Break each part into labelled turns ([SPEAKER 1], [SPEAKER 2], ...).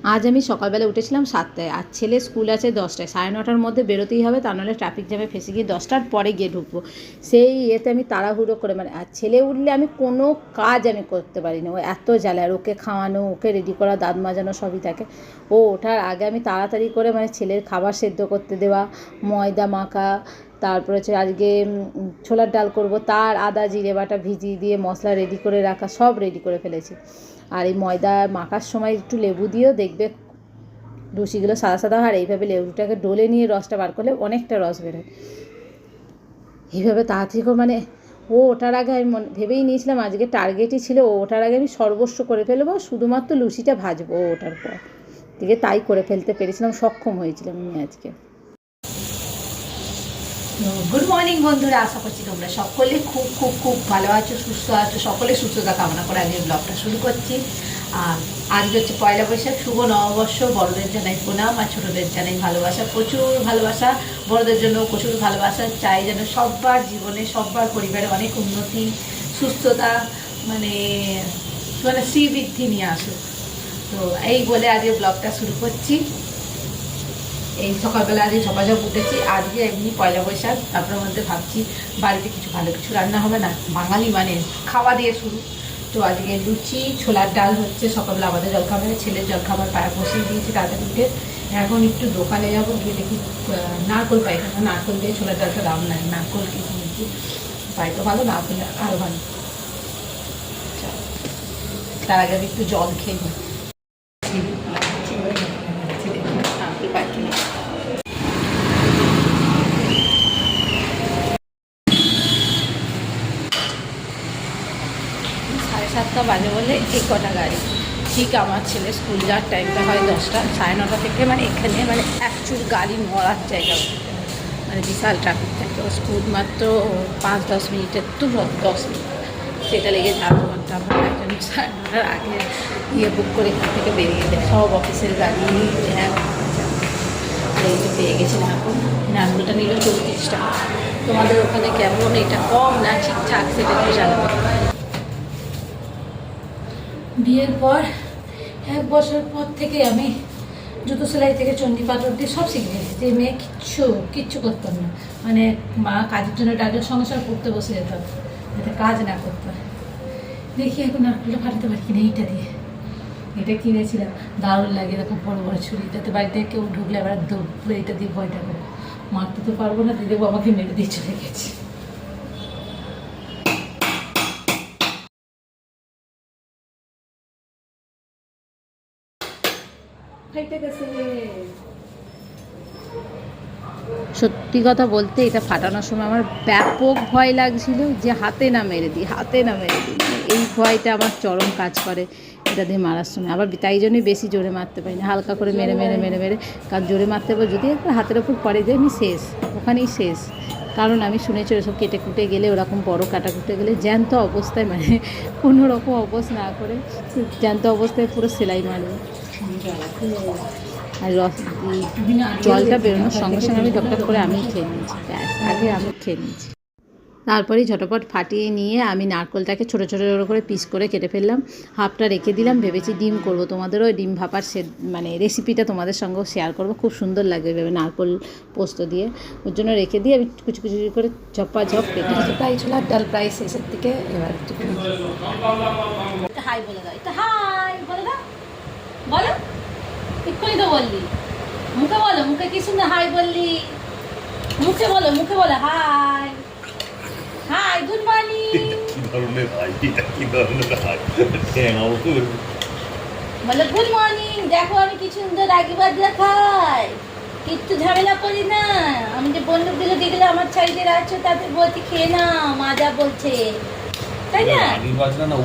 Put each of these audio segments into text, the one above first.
[SPEAKER 1] আজ আমি সকালবেলা উঠেছিলাম 7টায়, আর ছেলে স্কুল আছে 10টায়। 9:30টার মধ্যে বেরোতেই হবে, তা নাহলে ট্রাফিক জ্যামে ফেসে গিয়ে 10টার পরে গিয়ে ঢুকবো। সেই ইয়েতে আমি তাড়াহুড়ো করে আর ছেলে উঠলে আমি কোনো কাজ আমি করতে পারি না, ও এত জ্বালা। আর ওকে খাওয়ানো, ওকে রেডি করা, দাঁত মাজানো সবই থাকে। ও ওঠার আগে আমি তাড়াতাড়ি করে ছেলের খাবার সেদ্ধ করতে দেওয়া, ময়দা মাখা, তারপরে হচ্ছে আজকে ছোলার ডাল করব, তার আদা জিরে বাটা ভিজিয়ে দিয়ে মশলা রেডি করে রাখা, সব রেডি করে ফেলেছি। আর এই ময়দা মাখার সময় একটু লেবু দিয়েও দেখবে লুচিগুলো সাদা সাদা হয়। আর এইভাবে লেবুটাকে ডলে নিয়ে রসটা বার করলে অনেকটা রস বেরোয়। এইভাবে তাড়াতাড়ি করে ও ওঠার আগে আমি ভেবেই নিয়েছিলাম, আজকে টার্গেটই ছিল ও ওঠার আগে আমি সর্বস্ব করে ফেলবো, শুধুমাত্র লুচিটা ভাজবো ও ওঠার পর। দিকে তাই করে ফেলতে পেরেছিলাম, সক্ষম হয়েছিলাম আমি আজকে। গুড মর্নিং বন্ধুরা, আশা করছি তোমরা সকলে খুব খুব খুব ভালো আছো, সুস্থ আছো। সকলে সুস্থতা কামনা করে আজকে ব্লগটা শুরু করছি। আর আজকে হচ্ছে পয়লা বৈশাখ, শুভ নববর্ষ। বড়দের জানাই প্রণাম আর ছোটোদের জানাই ভালোবাসা, প্রচুর ভালোবাসা। বড়দের জন্য প্রচুর ভালোবাসা চাই, যেন সবার জীবনে, সবার পরিবারে অনেক উন্নতি, সুস্থতা, মানে শ্রীবৃদ্ধি নিয়ে আসুক। তো এই বলে আজকে ব্লগটা শুরু করছি। এই সকালবেলা আজকে সকাল উঠেছি, আজকে এমনি পয়লা বৈশাখ। তারপরে মধ্যে ভাবছি বাড়িতে কিছু ভালো কিছু রান্না হবে না, বাঙালি মানে খাওয়া দিয়ে শুরু। তো আজকে লুচি, ছোলার ডাল হচ্ছে। সকালবেলা আমাদের জলখাবারে, ছেলের জলখাবার পায়ে বসিয়ে দিয়েছি তাড়াতাড়ি উঠে। এখন একটু দোকানে যাবো, গিয়ে দেখি নারকোল পাই না। নারকোল দিয়ে ছোলার ডালটা দাম নাই, নারকোল কিছু নিচ্ছি, পাই তো ভালো, না পেলে আরও ভালো। তার আগে আমি একটু জল খেয়ে নিই। সাড়ে 7টা বাজে বলে এই কটা গাড়ি। ঠিক আমার ছেলে স্কুল যাওয়ার টাইমটা হয় 10টা, 9:30 থেকে এখানে অ্যাকচুয়াল গাড়ি মরার জায়গা, বিশাল ট্রাফিক থাকে। ও স্কুল মাত্র 5-10 মিনিটের, তো 10 মিনিট সেটা লেগে যাবে। ঘন্টা আমরা একজন 9:30টার আগে বুক করে এখান থেকে বেরিয়ে দেয়, সব অফিসের গাড়ি জ্যাম। এই তো পেয়ে গেছি নারকোল। নারকোলটা নিল 34 টাকা। তোমাদের ওখানে কেমন, এটা কম না ঠিকঠাক, সেটা একটু জানাবো। বিয়ের পর 1 বছর পর থেকে আমি জুতো সেলাই থেকে চণ্ডী পাথর দিয়ে সব শিখে গেছি। যে মেয়ে কিচ্ছু করতাম না, মা কাজের জন্য ডাক্তার সঙ্গে সঙ্গে পড়তে বসে যেতাম, যাতে কাজ না করতাম। দেখি এখন নারকেলটা ফাটাতে পারি কিনা এইটা দিয়ে। এটা কিনেছিলাম, দারুণ লাগে, এরকম বড় বড় ছুরি, যাতে বাড়িতে কেউ ঢুকলে আবার দৌড়ে এটা দিয়ে ভয়টা করবো। মারতে তো পারবো না, দিয়ে দেবো আমাকে মেরে দিয়ে চলে গেছে। সত্যি কথা বলতে এটা ফাটানোর সময় আমার ব্যাপক ভয় লাগছিল, যে হাতে না মেরে দিই। এই ভয়টা আমার চরম কাজ করে এটা দিয়ে মারার সময়। আবার তাই জন্যই বেশি জোরে মারতে পারি না, হালকা করে মেরে মেরে মেরে মেরে। কারণ জোরে মারতে পারবো, যদি একবার হাতের ওপর পড়ে যায় আমি শেষ, ওখানেই শেষ। কারণ আমি শুনেছি ওসব কেটে কুটে গেলে, ওরকম বড় কাটা কুটে গেলে জ্যান্ত অবস্থায়, কোনো রকম অবস্থ না করে জ্যান্ত অবস্থায় পুরো সেলাই মারবে। আর জলটা বেরোনোর সঙ্গে সঙ্গে আমি টপটপ করে আমি খেয়ে নিয়েছি, আগে আমি খেয়ে নিয়েছি। তারপরেই ঝটপট ফাটিয়ে নিয়ে আমি নারকোলটাকে ছোটো ছোটো ছোটো করে পিস করে কেটে ফেললাম। হাফটা রেখে দিলাম, ভেবেছি ডিম করব। তোমাদেরও ডিম ভাপার রেসিপিটা তোমাদের সঙ্গেও শেয়ার করব, খুব সুন্দর লাগবে ভেবে নারকোল পোস্ত দিয়ে। ওর জন্য রেখে দিয়ে আমি কুচি কুচি করে ঝপ কেটে প্রায় ছোলার ডাল প্রায় শেষের দিকে। এবার হাই বলে দাও, এটা হাই বলে দাও, বলো এক্ষুনি তো বললি, মুখে বলো, মুখে কি সুন্দর হাই বললি, মুখে বলো হাই হাই, গুড মর্নিং। কি ধরনের হাই, এটা কি ধরনের হাই, বলো গুড মর্নিং। দেখো আমি কি সুন্দর রাগি বাজরা খাই, কিচ্ছু ঝামেলা করি না। আমি যে বন্দুক দিলে দেখলে আমার ছাইদের আছো, তাদের বলছি খেয়ে না, মাজা বলছে, তাই না? রাগি বাজরা না,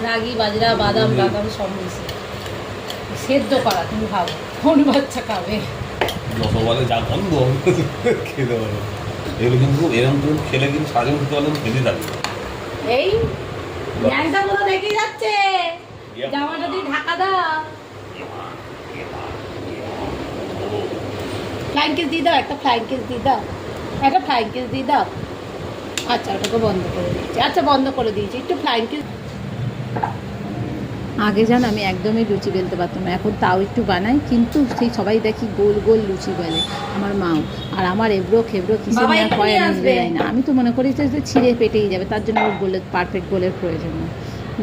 [SPEAKER 1] রাগি বাজরা, বাদাম বাদাম সব মিশে সেদ্ধ করা। তুমি ভাবো কোন বাচ্চা খাবে?
[SPEAKER 2] রসগোল্লা যা গন্ধ খেতে পারো, এগুলো কিন্তু এরকম করে খেলে কিন্তু সাজে উঠতে পারলে খেতে থাকবে।
[SPEAKER 1] এই ল্যাংটা পুরো দেখে যাচ্ছে, জামাটা দিয়ে ঢাকা দাও, ফ্লাইং কিস দিয়ে দাও, একটা ফ্লাইং কিস দিয়ে দাও, একটা ফ্লাইং কিস দিয়ে দাও। আচ্ছা ওটাকে বন্ধ করে দিয়েছি, একটু ফ্লাইং কিস। আগে জান আমি একদমই লুচি বেলতে পারতাম না, এখন তাও একটু বানাই, কিন্তু সেই সবাই দেখি গোল গোল লুচি বেলে, আমার মাও। আর আমার এবড়ো খেবড়ো কিসে নিয়ে হয় আমি নিজে জানি না। আমি তো মনে করি যে ছিঁড়ে পেটেই যাবে, তার জন্য ওর গোলের পারফেক্ট গোলের প্রয়োজন না।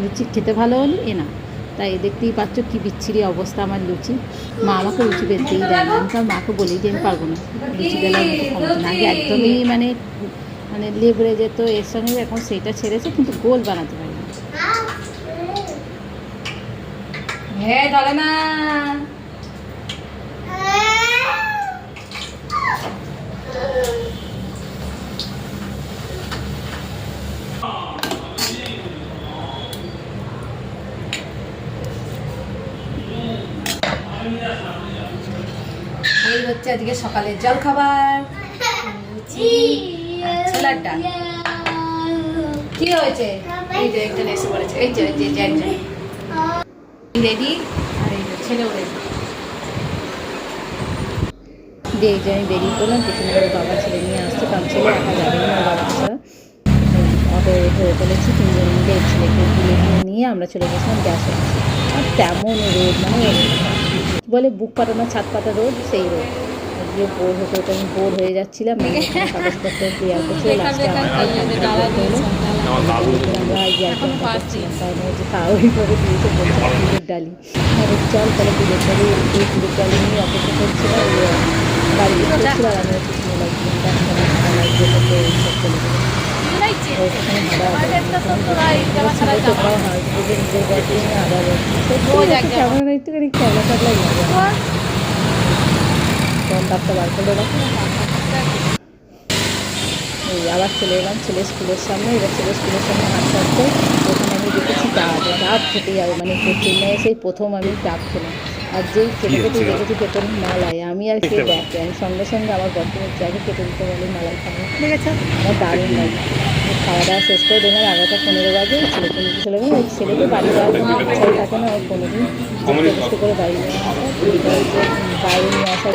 [SPEAKER 1] লুচি খেতে ভালো হলে না, তাই দেখতেই পাচ্ছ কী বিচ্ছিরি অবস্থা আমার লুচি। মা আমাকে লুচি বেলতেই দেয় না, আমি তার মাকে বলি যে আমি পারবো না লুচি বেলার মতো ক্ষমতা না। আগে একদমই মানে মানে লেবড়ে যেত এর সঙ্গে, এখন সেটা ছেড়েছে, কিন্তু গোল বানাতে পারি না। হ্যাঁ ধরে না। এই হচ্ছে আজকে সকালের জল খাবার, ছোলার ডাল। কি হয়েছে? এই যে একজন এসে পড়েছে, এই যে একজন রেডি, আর এই যে ছেলেও রেডি। যে এই যে আমি বেরিয়ে পড়লাম, পিছনে ওর বাবা ছেলে নিয়ে আসছে, কারণ ছেলে একা যাবে না, ওর বাবা ছাড়া। অটো হয়ে চলেছি, তিনজন মিলে ছেলেকে নিয়ে আমরা চলে গেছিলাম গ্যাস অফিসে। আর তেমন রোদ, মানে কী বলে বুক পাটানো ছাদ পাতা রোদ, সেই রোদ। গিয়ে বোর হতে হতে আমি বোর হয়ে যাচ্ছিলাম, কাগজপত্র ক্লিয়ার করছিল। লাস্টে আমরা ইয়ারকিং কারণ হচ্ছে ওইভাবে দিয়েছে বলছে দুধের ডালি। চল তাহলে দুধের ডালি, এই দুধের ডালি নিয়ে অপেক্ষা করছিলাম। গাড়ি করছিল আর আমি পিছনে লাগছিলাম, রাস্তা লাগছে তো এইসব চলে গেলো। কেমন একটুখানি খেলা থাকলে ডাক্তার বার করে রাখো। এই আবার চলে এলাম ছেলের স্কুলের সামনে। এবার ছেলের স্কুলের সামনে হাঁটতে হাঁটতে ওখানে আমি দেখেছি ডাব খেতে যাবে, মানে চেন্নাই এসেই প্রথম আমি ডাব খেলাম। আর যেই খেতে খেতে দেখেছি পেটে মালাই, আমি আর খেয়ে দেখে আমি সঙ্গে সঙ্গে আমার বর্তমানে যাকে খেতে দিতে বলে মালাই খাবো, ঠিক আছে। আমার দারুণ লাগে। খাওয়া দাওয়া শেষ করে দেখলাম 11টা 15 বাজে, ছেলেকে নিতে চলে গেলাম। ওই ছেলেকে বাড়ি যাওয়ার কোনো ইচ্ছাই থাকে না, ওর কোনোদিন চেষ্টা করে বাড়ি নিয়ে আসা। বাইরে নিয়ে আসার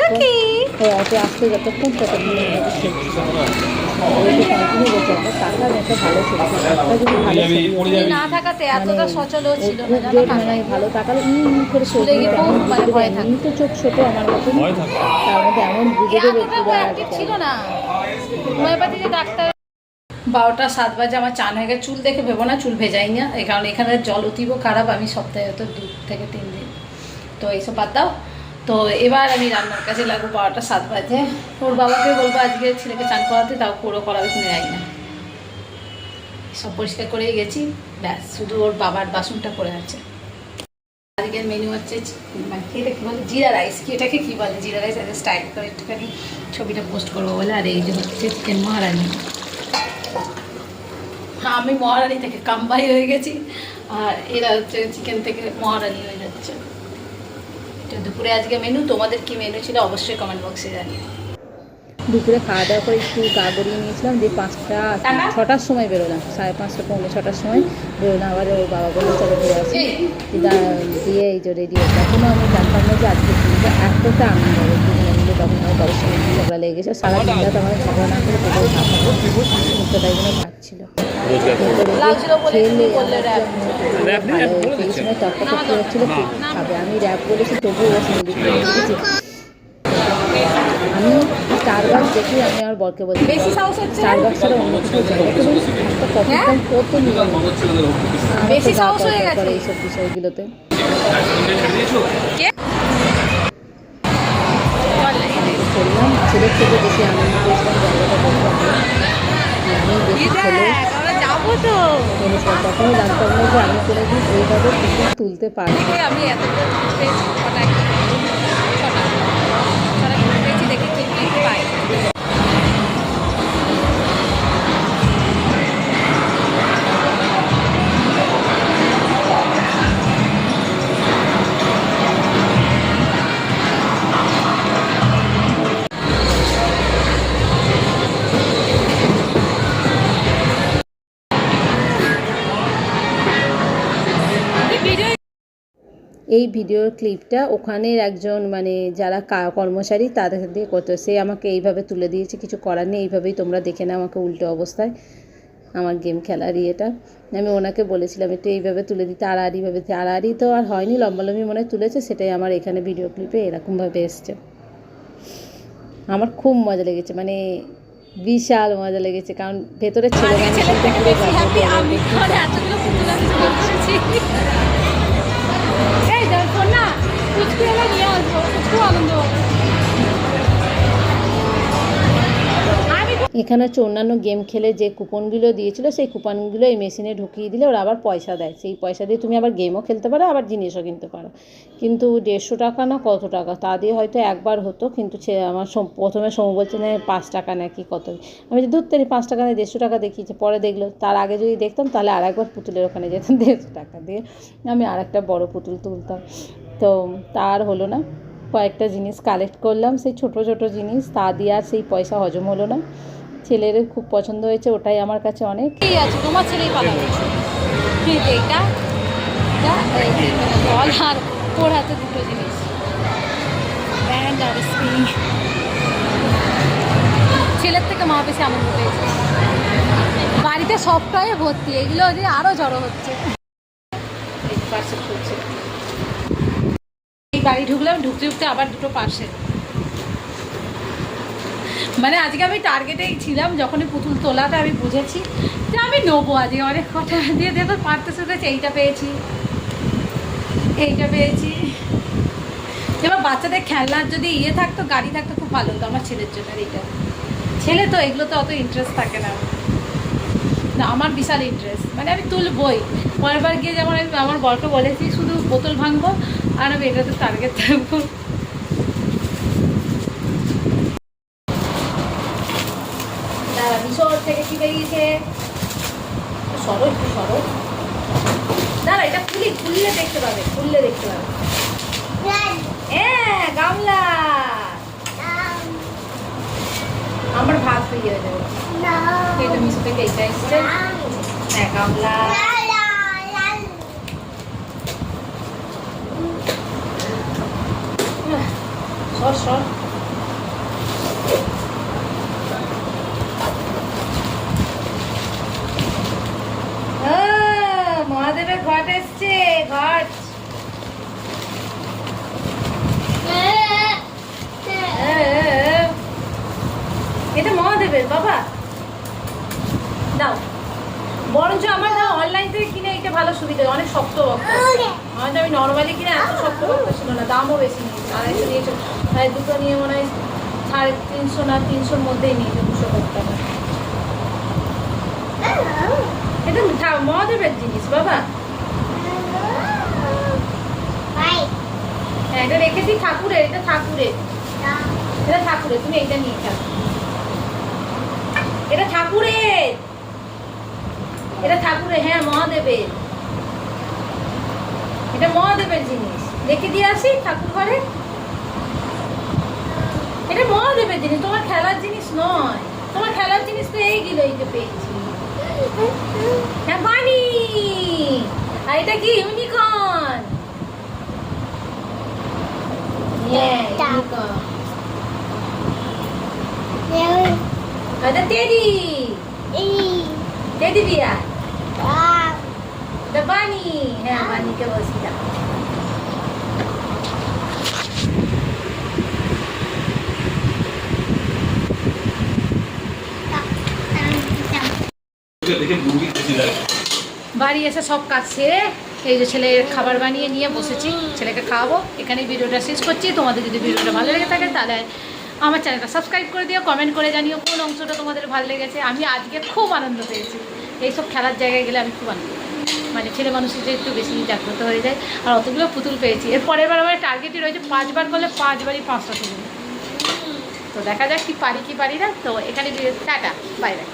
[SPEAKER 1] পর অটো আসতে যতক্ষণ ততক্ষণ খেলছিল, ওইকে কন্টিনিউ করছে। একটা টাকার একটা ভালো ছবি, একটা যদি ভালো ছবি না থাকাতে এতটা সচল ছিল না, মানে ভালো টাকা করে ছবি এমনি তো চোখ ছোট আমার মতন, তার মধ্যে এমন বুঝে দেবে ছিল না। হোমিওপ্যাথিতে ডাক্তার 12টা 7 বাজে আমার চান হয়ে গেছে। চুল দেখে ভেবো না, চুল ভেজাই না, এই কারণ এখানে জল অতীব খারাপ। আমি সপ্তাহে হয়তো 2 থেকে 3 দিন, তো এইসব বাদ দাও। তো এবার আমি রান্নার কাছে লাগবো। 12টা 7 বাজে ওর বাবাকে বলবো আজকে ছেলেকে চান করাতে, তাও পুরো করাবে কিনে যাই না। সব পরিষ্কার করেই গেছি, ব্যাস শুধু ওর বাবার বাসনটা পড়ে আছে। আজকের মেনু হচ্ছে মানে এটা কী বলে জিরা রাইস, কি এটাকে কী বলে জিরা রাইস, আজকে স্টাইল করে একটুখানি ছবিটা পোস্ট করবো বলে। আর এই যে হচ্ছে চিকেন মহারানি। হ্যাঁ, আমি মহারানি থেকে কামবাই হয়ে গেছি, আর এরা হচ্ছে চিকেন থেকে মহারানি হয়ে যাচ্ছে। এটা দুপুরে আজকে মেনু। তোমাদের কি মেনু ছিল অবশ্যই কমেন্ট বক্সে জানিয়ে। দুপুরে খাওয়া দাওয়া করে একটু গা গড়িয়ে নিয়েছিলাম, দিয়ে 6টার সময় বেরোলাম, 5:30 পৌনে 6টার সময় বেরোলাম। আবার ওর বাবা বললো চলো ঘুরে আসি, দিয়ে এই যে রেডি হচ্ছে। এখনও আমি জানতাম না যে আজকে দিনটা এতটা আনন্দ হবে দুজনে মিলে। তখন আমার বাবার সঙ্গে ঝগড়া লেগে গেছে, সারা দিনটা তো আমার ঝগড়া না করে কোথাও ভাববো, মুখটা তাই জন্য ভাবছিল। সেই সময় তর্ক করতে হচ্ছিলো খাবে, আমি র্যাপ বলেছি তবুও ও সঙ্গীত করেছি। আমি স্টারবাক্স দেখি, আমি আমার বরকে বলছি স্টারবাক্স ছাড়া অন্য কোথাও যাই একটা কখন করতে নিয়ে করে এইসব বিষয়গুলোতে। করলাম ছেলের থেকে বেশি আনন্দ পেয়েছিলাম জায়গাটা বললাম, আমি বেশি ছেলে তখনও জানতাম না যে আমি কোনোদিন এইভাবে কিছু তুলতে পারবো। আমি এত এই ভিডিওর ক্লিপটা ওখানের একজন মানে যারা কর্মচারী তাদের দিয়ে করতে, সে আমাকে এইভাবে তুলে দিয়েছে, কিছু করার নেই, এইভাবেই তোমরা দেখে নাও আমাকে উল্টো অবস্থায়।
[SPEAKER 3] আমার গেম খেলার ইয়েটা। আমি ওনাকে বলেছিলাম একটু এইভাবে তুলে দিতে, আড়াআড়িভাবে, আড়াআড়ি তো আর হয়নি, লম্বালম্বি মনে হয় তুলেছে, সেটাই আমার এখানে ভিডিও ক্লিপে এরকমভাবে এসছে। আমার খুব মজা লেগেছে, মানে বিশাল মজা লেগেছে, কারণ ভেতরে ছেলে এখানে হচ্ছে অন্যান্য গেম খেলে যে কুপনগুলো দিয়েছিল, সেই কুপনগুলো এই মেশিনে ঢুকিয়ে দিলে ওরা আবার পয়সা দেয়, সেই পয়সা দিয়ে তুমি আবার গেমও খেলতে পারো, আবার জিনিসও কিনতে পারো। কিন্তু 150 টাকা না কত টাকা তা দিয়ে হয়তো একবার হতো, কিন্তু আমার প্রথমে সময় বলছে না 5 টাকা নাকি কত। আমি যে দূর থেকে 5 টাকা না 150 টাকা দেখিয়েছে, পরে দেখলো। তার আগে যদি দেখতাম তাহলে আর একবার পুতুলের ওখানে যেতাম, 150 টাকা দিয়ে আমি আর একটা বড়ো পুতুল তুলতাম। তো তার হলো না, কয়েকটা জিনিস কালেক্ট করলাম, সেই ছোট ছোট জিনিস, তা দিয়ে আর সেই পয়সা হজম হলো না। ছেলের খুব পছন্দ হয়েছে, ওটাই আমার কাছে অনেক।
[SPEAKER 1] ঠিক আছে, তোমার ছেলেই পালাবে। এইটা বল আর ওর হাতে দুটো জিনিস, ব্যান্ড আর স্প্রিং। ছেলের থেকে মা বেশি আনন্দ পেয়েছে। বাড়িতে সব টয়ে ভর্তি, এগুলো যে আরও জড়ো হচ্ছে। পার্সেল করছে, এই বাড়ি ঢুকলাম, ঢুকতে ঢুকতে আবার দুটো পার্সেল। মানে আজকে আমি টার্গেটেই ছিলাম, যখনই পুতুল তোলাটা আমি বুঝেছি যে আমি নেবো আজকে অনেক কথা দিয়ে। দেখো পারতে শুনেছি, এইটা পেয়েছি, এইটা পেয়েছি। এবার বাচ্চাদের খেলনার যদি ইয়ে থাকতো, গাড়ি থাকতো, খুব ভালো হতো আমার ছেলের জন্য। এইটা ছেলে তো এগুলোতে অত ইন্টারেস্ট থাকে না, না আমার বিশাল ইন্টারেস্ট, মানে আমি তুলবই। পরের বার গিয়ে যেমন আমি আমার বরকে বলেছি শুধু বোতল ভাঙবো আর আমি এটাতে টার্গেট থাকবো। মিশর থেকে কি বেরিয়েছে, সরো একটু সরো, দাঁড়া এটা খুললে দেখতে পাবে, খুললে দেখতে পাবে। হ্যাঁ গামলা, আমার ভাত হয়ে যাবে। এটা মিশর থেকে এইটা এসছে, হ্যাঁ গামলা। সর সর, মহাদেবের ঘট এসছে, ঘট। এটা মহাদেবের বাবা, দাও। বরঞ্চ আমার না অনলাইন থেকে কিনে এটা ভালো সুবিধা, অনেক শক্ত বক্তা। হয়তো আমি নর্মালি কিনে এত শক্ত বক্তা ছিল না, দামও বেশি নিয়েছে, 250 নিয়েছে। তাই দুটো নিয়ে মনে হয় 350 না 300-র মধ্যেই নিয়েছে, 200 বক্তা। এটা মহাদেবের জিনিস বাবা। হ্যাঁ এটা রেখেছি ঠাকুরের, এটা ঠাকুরের, এটা ঠাকুরের, তুমি এটা নিয়ে খেলো। এটা ঠাকুরের, এটা ঠাকুরের, হ্যাঁ মহাদেবের, এটা মহাদেবের জিনিস। রেখে দিয়ে আসি ঠাকুর ঘরে, এটা মহাদেবের জিনিস, তোমার খেলার জিনিস নয়। তোমার খেলার জিনিস তো এইগুলো, এইটা পেয়েছি। হ্যাঁ বানি, আর এটা কি ইউনিকর্ন, এটা টেডি, টেডি বিয়ার, এটা বানি। হ্যাঁ বানিকে বলছি দাও। বাড়ি এসে সব কাজ সেরে এই যে ছেলের খাবার বানিয়ে নিয়ে বসেছি, ছেলেকে খাওয়াবো। এখানে ভিডিওটা শেষ করছি। তোমাদের যদি ভিডিওটা ভালো লেগে থাকে তাহলে আমার চ্যানেলটা সাবস্ক্রাইব করে দিও, কমেন্ট করে জানিও কোন অংশটা তোমাদের ভালো লেগেছে। আমি আজকে খুব আনন্দ পেয়েছি, এইসব খেলার জায়গায় গেলে আমি খুব আনন্দ পাই, মানে ছেলে মানুষের যে একটু বেশি জাগ্রত হয়ে যায়। আর অতগুলো পুতুল পেয়েছি, এর পরের বার আমার টার্গেটই রয়েছে 5 বার করলে 5 বারই 5টা তুলব। তো দেখা যাক কি পারি না। তো এখানে টাটা, বাই বাই।